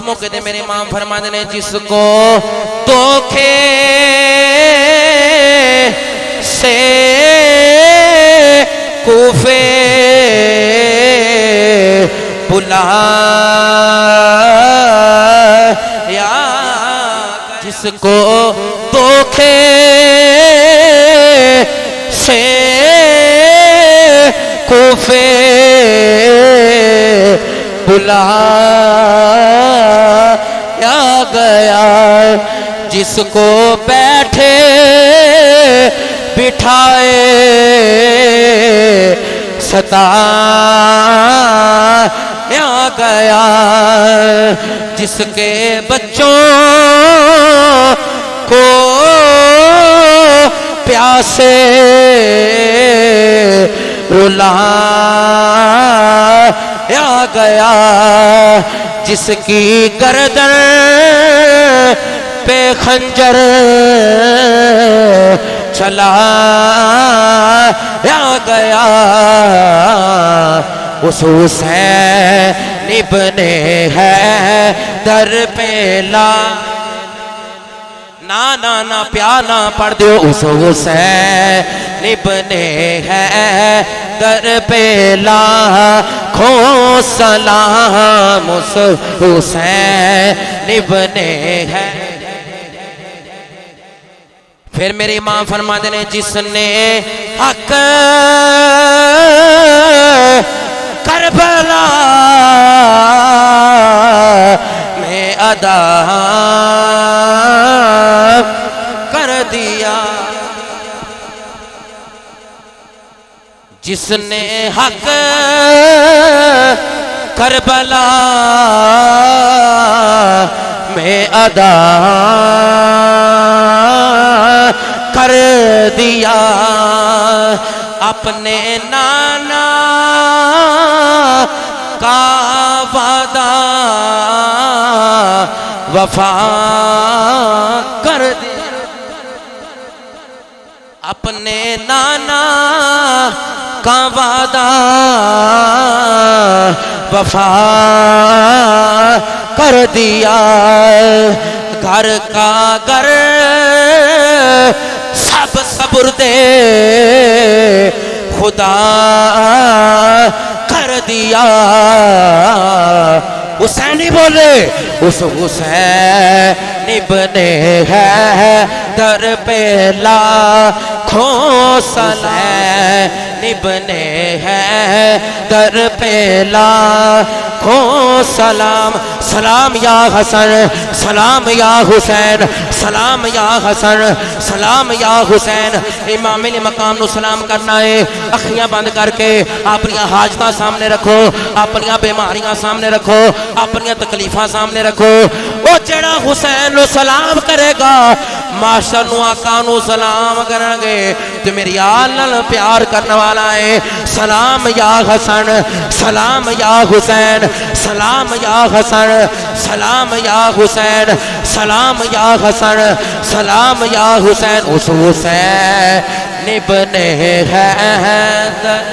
موقع تے میرے امام فرماتے ہیں جس کو دھوکے سے کوفے بلایا، جس کو دھوکے سے کوفے بلایا گیا، جس کو بیٹھے بٹھائے ستایا گیا، جس کے بچوں کو پیاسے رلایا گیا، جس کی گردن پہ خنجر چلایا گیا، اس حسین ابن حیدر پہ لا نا پیار نہ پڑھ دیو، اس حسین ابن حیدر پہ لاکھوں سلام، اس حسین ابن حیدر۔ پھر میرے امام فرماتے ہیں جس نے حق کربلا میں ادا کر دیا، جس نے حق کربلا میں ادا کر دیا، اپنے نانا کا وعدہ وفا کر دیا، اپنے نانا کا وعدہ وفا کر دیا، گھر کا گھر سب صبر دے خدا کر دیا، حسینی بولے، اس حسین ابن حیدر پہ لاکھوں سلام، ابن حیدر پہ لاکھوں سلام، سلام یا حسن، سلام یا حسین، سلام یا حسن، سلام یا حسین۔ امام علی مقام نو سلام کرنا ہے، اکھیاں بند کر کے اپنی حاجتاں سامنے رکھو، اپنی بیماریاں سامنے رکھو، اپنی تکلیفاں سامنے رکھو۔ وہ جڑا حسین نو سلام کرے گا معاشر نو آقا نو سلام کرن گے تو میری آل نال پیار کرنے والا ہے۔ سلام یا حسن، سلام یا حسین، سلام یا حسن، سلام یا حسین، سلام یا حسن، سلام یا حسین، اس حسین ابن حیدر